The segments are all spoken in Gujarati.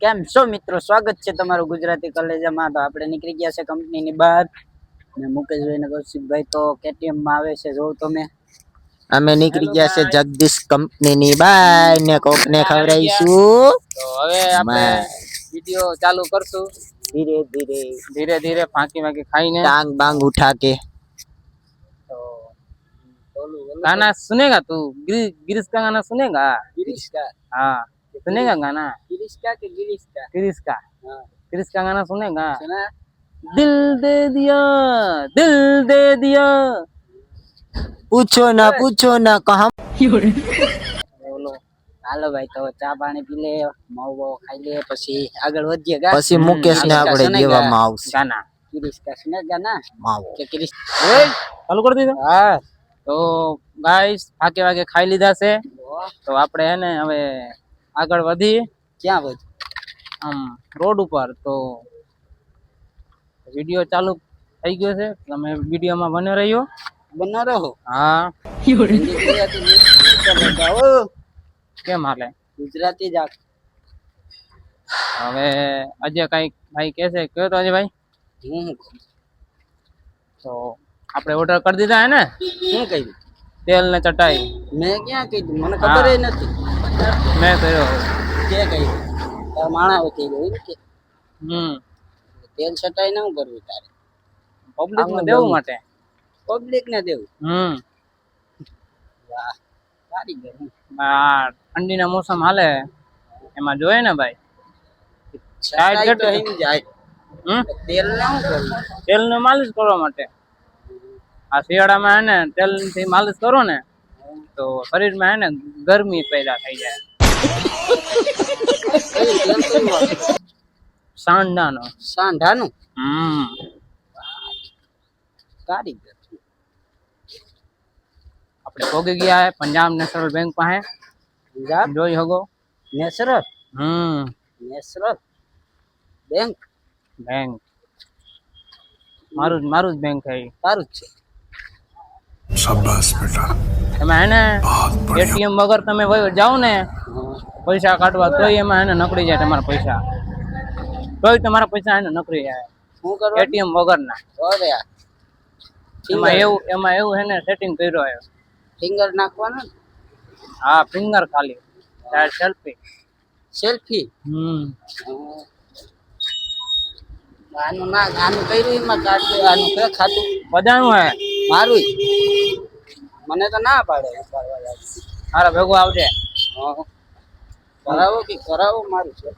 કેમ છો મિત્રો? સ્વાગત છે તમારું ગુજરાતી કલેજામાં. તો આપણે નીકળી ગયા છે કંપનીની બહાર ને મુકેશભાઈ ને કૌશિકભાઈ તો KTM માં આવે છે. જો તમે અમે નીકળી ગયા છે જગદીશ કંપનીની બહાર ને કોક ને ખવડાવીશું. તો હવે આપણે વિડિયો ચાલુ કરશું ધીરે ધીરે ધીરે ધીરે ફાંકી વાંકી ખાઈને. टांग बांग उठा के तो गाना सुनेगा तू? गिरीश का गाना सुनेगा? गिरीश का? हाँ सुनेगा गाना? गिरीश का कि गिरीश का? गिरीश का। हाँ गिरीश का गाना सुनेगा? सुना? दिल दे दिया, दिल दे दिया। पूछो ना कहा बोलो હાલો ભાઈ, તો ચા પાણી પી લે, માવો ખાઈ લે, પછી આગળ વધીએ. ગા પછી મુકેશ ને આપણે દેવામાં આવશે गाना गिरीश का सुनेगा ना માવો. કે गिरीश? ચાલુ કરી દીધો? હા તો ગાઈસ ફાકે વાકે ખાઈ લીધા છે. તો આપણે હે ને હવે આગળ વધી ક્યાં બધું આમ રોડ ઉપર. તો વિડિયો ચાલુ થઈ ગયો છે, તમે વિડિયોમાં બને રહ્યો. બના રહો. હા હિન્દી ગુજરાતી mix નહીં ચલેગા. ઓ કેમ હાલે? ગુજરાતી જ આપ. હવે અજય કઈ ભાઈ કે છે, કયો તો અજય ભાઈ? હું તો આપણે ઓર્ડર કરી દીધા હે ને શું કહ્યું? તેલ ને ચટાઈ? મેં ક્યાં કીધું? મને ખબર ય નથી. મેં કર્યો. કે કહ્યું? તાર માણાએ કહ્યું એમ કે હમ તેલ છટાઈ ના કરવું તારે? પબ્લિક ને દેવું માટે. પબ્લિક ને દેવું? વાહ કારીગર. આ ઠંડીના મોસમ હાલે એમાં જોઈએ ને ભાઈ. છટાઈ તો હિમ જાય. તેલ ના કરવું? તેલ ને માલિશ કરવા માટે. આ શિયાળામાં હે ને તેલ થી માલિશ કરો ને તો શરીરમાં હે ને ગરમી પેદા થઈ જાય. સાંડાનો. સાંઢાનું? કારીગર. આપણે પોગી ગયા હે પંજાબ નેશનલ બેંક પાસે. પંજાબ જોઈ હગો. નેશનલ? National bank? બેંક મારું જ બેંક છે. સારું જ છે. शाबाश बेटा એમાં હે ને એટીએમ વગર તમે જાઓ ને પૈસા કાઢવા તોય એમાં હે ને નકળી જાય તમારા પૈસા. તોય તમારા પૈસા હે ને નકળી જાય શું કરવા? એટીએમ વગર ના. અરે યાર, એમાં એવું હે ને સેટિંગ કર્યો હે. ફિંગર નાખવાનું? હા ફિંગર ખાલી સેલ્ફી. સેલ્ફી? આનું ના આનું કર્યું એમાં કાઢ દે. આનું કે ખાતું બધાનું હે. મારું મને તો ના પાડે. મારા ભેગો આવજે. કરાવો કે કરાવો મારું છે.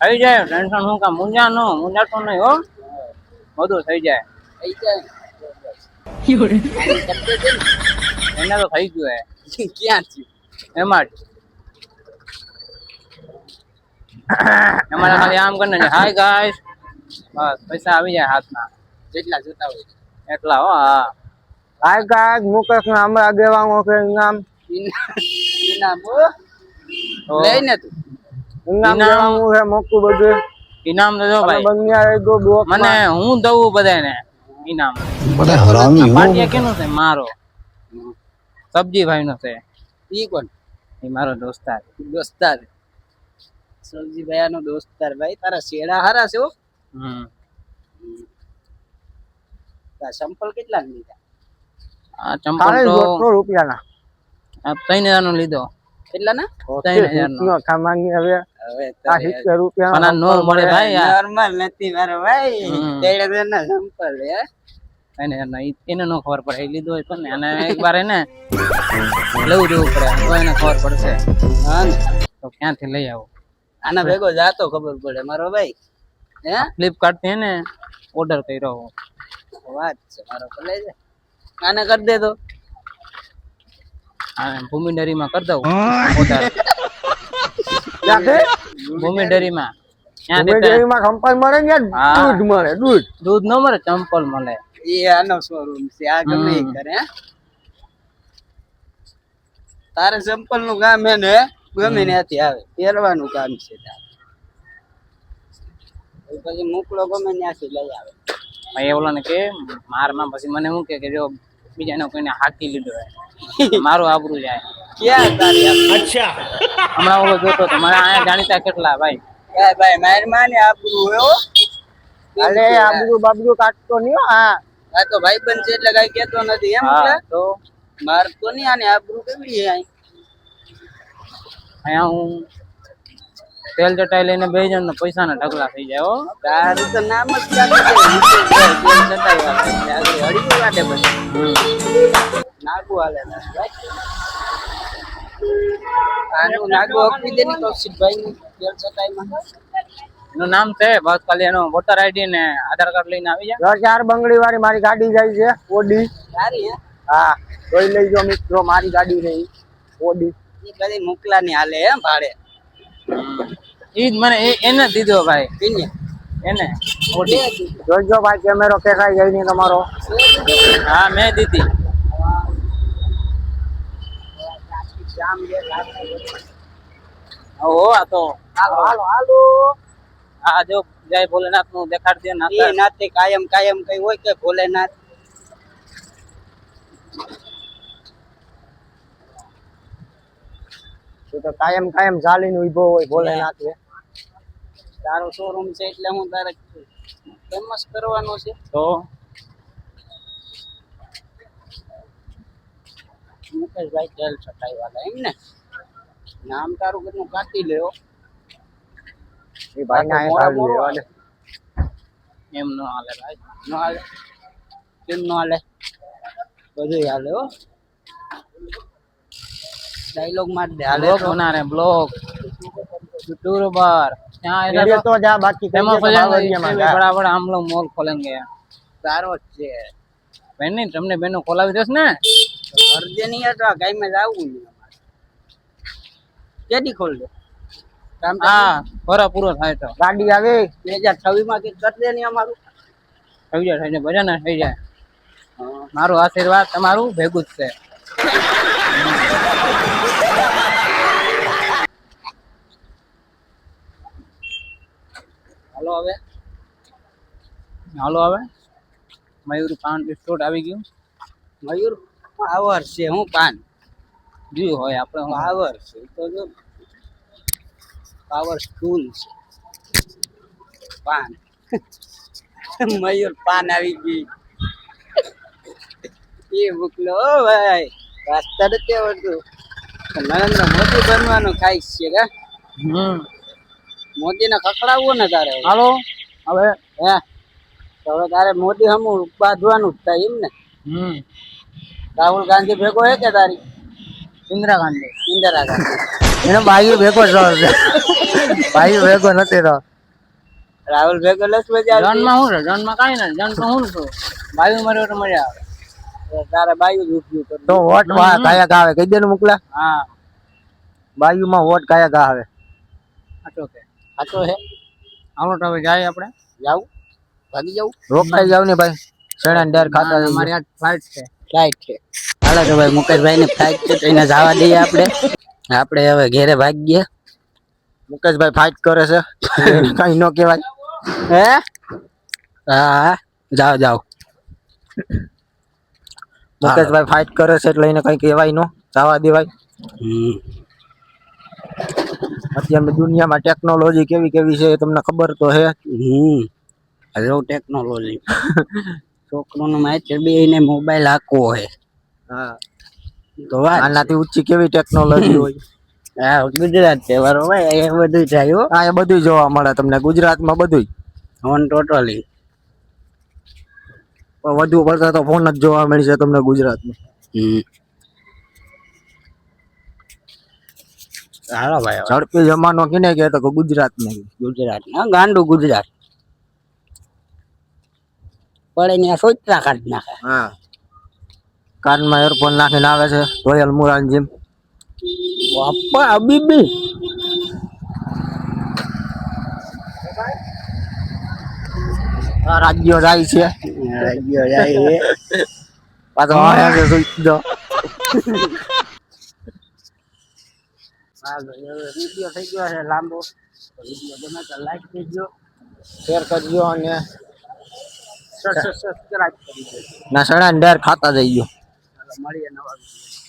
થઈ જાય ટેન્શન હું કામ મુંજાતો નહીં હો. બધું થઈ જાય. થઈ જાય એને તો થઈ ગયું હે. ક્યાં થયું? એમાં જ એમાં ખાલી આમ કરીને હાય ગાઈસ બસ પૈસા આવી જાય હાથમાં. જેટલા જોતા હોય એટલા હો. હા હાય ગાઈસ, મુકેશ ને અમે આગેવાનો છે. ઇનામ ઇનામ લઈને તું ઇનામ દેવાનું છે મોટું બધું. ઇનામ તો જો ભાઈ મને હું દઉં બધાને ઇનામ. बड़ा हरामी हो પાટિયા કેનો છે? મારો સબ્જી ભાઈ નો છે. ઈ કોણ? એ મારો દોસ્તાર. દોસ્તાર? સબજી ભાઈ નો દોસ્તાર? ભાઈ તારા શેડા હારા છે હો. આ સંપલ કેટલા લીધા? આ ચંપલ તો રૂપિયાના 3000 નો લીધો. કેટલા ના? 3000 નો. ખામાંગી હવે હવે આ 70 રૂપિયા પણ આ નો મળે ભાઈ. નોર્મલ નથી મારો ભાઈ. 3000 ના સંપલ હે. એને નો ખબર પડે. એ લીધો હોય તો ને અને એક વાર એને લેવું દેવું પડે તો એને ખબર પડશે. હા ને તો ક્યાંથી લઈ આવો? આના ભેગો જાતો ખબર પડે મારો ભાઈ. હે ફ્લિપકાર્ટ થી એને ઓર્ડર કર્યો. વાત છે મારો ભલે છે. આને કરી દે તો ભૂમિ ડેરીમાં કરી દઉં ઓર્ડર. ભૂમિ ડેરીમાં કંપની મળે ને દૂધ મળે. દૂધ ન મળે, ચંપલ મળે. એ આનો શોરૂમ છે. આ ગમે એ કરે. તારે ચંપલ નું કામ હે ને ગમે ત્યાંથી આવે પહેરવાનું કામ છે તારે. પછી મોકલો ગમે ત્યાંથી લઈ આવે. ભાઈ ઓલા ને કે મારમાં પછી મને શું કે જો બીજાને કોઈને હાકી લીધો હોય મારું આબરૂ જાય. ક્યાં તારી? અચ્છા હમણાં ઓલો જોતો તો મારા અહીંયા જાણીતા કેટલા ભાઈ ભાઈ મહેરબાની આબરૂ હો. અલે આબરૂ બાબરૂ કાટતો નહીં હો. હા આ તો ભાઈબંધ છે એટલે કઈ કેતો નથી એમ હા, એટલે તો માર તો નહીં આને આબરૂ કેવી છે અહીં. અહીંયા હું તેલ ચટાઈ લઈને બે જણ પૈસાના ઢગલા થઈ જાય હો. તારું તો નામ જ ચાલે છે મુકેશભાઈ તેલ ચટાઈ વાળા એટલે આગળ હળીયું કાઢે પછી નાગુ હાલે તારું ભાઈ. આનું નાગુ આપી દે ને કૌશિકભાઈ ની તેલ ચટાઈમાં. એનું નામ છે બસ ખાલી એનો વોટર આઈડી ને આધાર કાર્ડ લઈને આવી જાય. 4 બંગડી વાળી મારી ગાડી જાય છે ઓડી. સારી હે હા જોઈ લેજો મિત્રો મારી ગાડી રહી ઓડી. એ બધી મોકલા ની હાલે હે ભાડે. ઈ જ મને એને દીધો ભાઈ, પીને એને જોજો ભાઈ કેમેરો ફેંકાઈ જાય નહીં તમારો. હા મેં દીધી. ઓહો આ તો હાલો હાલો હાલો. આ જો જય ભોલેનાથ નું દેખાડ દે ના એ નાતે કાયમ કાયમ કઈ હોય કે ભોલેનાથ. તું તો કાયમ કાયમ ચાલીને ઉભો હોય ભોલેનાથ ને. તારો શોરૂમ છે એટલે હું તારે ફેમસ કરવાનો છે. તો મુકેશભાઈ તેલ છટાઈ વાળા એમ ને નામ તારું કેટલું કાઢી લેવો. એ ભાઈ ના મોડા મોડો હાલે. એમ નો હાલે ભાઈ. નો હાલે કેમ નો હાલે બધું હાલે હો. ડાયલોગ માર દે હાલે બ્લોગ તો. બના रहे ब्लॉग यूट्यूबर यहाँ ये तो जा बाकी कहीं फेमस हो के जाएंगे बावरिया में इसमें जा। भी बड़ा बड़ा हम लोग मॉल खोलेंगे તારો જ છે बहन नहीं तुमने बहनों खोलावी देश ने અર્જે નહીં હતા ગાય માં જાવું નહીં અમારે. કેદી ખોલ દે કામ हाँ पूरा पूरा થાય તો ગાડી આવે 2026 માં કઈ કરી દે નહીં અમારું. થઈ જાય ભજન થઈ જાય. મારું આશીર્વાદ તમારું ભેગું જ છે. હાલો હવે હાલો હવે મયુર પાન બિસ્કુટ આવી ગયું. મયુર પાવર છે હું પાન જીવ હોય આપણે હું. પાવર છે તો જો પાવર સ્ટૂલ છે પાન. મયુર પાન આવી ગઈ એ મોકલો ઓ ભાઈ રાસ્તા નથી આવડતું. નરેન્દ્ર મોદી બનવાનું ખાઈશ છે કે મોદી ને ખકડાવવું ને તારે હાલો હવે હે તો હવે તારે મોદી હમું બાંધવાનું જ થાય એમ ને. રાહુલ ગાંધી ભેગો હે કે તારી ઇન્દિરા ગાંધી ઇન્દિરા ગાંધી એનો ભાઈ ભેગો જ રહે. ભાઈ ભેગો નથી રહો. રાહુલ ભેગો લસ મજા જન માં શું છે જન માં કઈ નથી જન તો હું છું બાયું માર્યો તો મજા આવે. તારે બાયુ જ ઉપયોગ કરવો. તો વોટ કાયા આવે કહી દે ને મોકલા. હા બાયુ માં વોટ કાયા આવે. સાચો કે સાચો હે હાલો તો હવે જાય આપણે. જાવું ભાગી જાવું રોકાઈ જાવ ને ભાઈ શેણા ડેર ખાતા અમારી અમારી આજ ફ્લાઇટ છે. ફ્લાઇટ છે. હાલો તો ભાઈ મુકેશભાઈ ની ફ્લાઇટ છે તો એને જવા દઈએ આપણે. આપણે હવે ઘેરે ભાગીએ. મુકેશભાઈ ફાઇટ કરે છે કઈ નો કહેવાય. હે હા જાઓ જાઓ. મુકેશભાઈ ફાઇટ કરે છે એટલે એને કઈ કહેવાય નો જવા દેવાય. અત્યારની દુનિયામાં ટેકનોલોજી કેવી કેવી છે એ તમને ખબર તો હે. હલો ટેકનોલોજી છોકરોનો માહિતી બે એને મોબાઈલ આખવો હે. હા તો વાત આનાથી ઊંચી કેવી ટેકનોલોજી હોય. હા ગુજરાત તહેવારો ભાઈ એ બધું થાય હો હા એ બધું જોવા મળે તમને ગુજરાતમાં બધું. On totally. પણ વધુ પડતા તો ફોન જ જોવા મળશે તમને ગુજરાતમાં. હાલો ભાઈ હવે. ઝડપી જમાનો કેને કહે તો કે ગુજરાતમાં. ગુજરાત હા ગાંડું ગુજરાત પડે ને આ સોચતા કાઢી નાખે. હા કાનમાં એરફોન નાખીને આવે છે રોયલ મુરાન જીમ. બાપા અબીબી રાજ્યો જાય છે ગયો જાય હે. પાછો આયા છે સુઈ જો. વિડીયો થઈ ગયો છે લાંબો. વિડીયો ગમે તો લાઈક કરજો શેર કરજો અને સબસ્ક્રાઇબ કરી દેજો. ના સણા ડેર ખાતા જઈજો. ચાલો મળીએ નવા વિડીયો.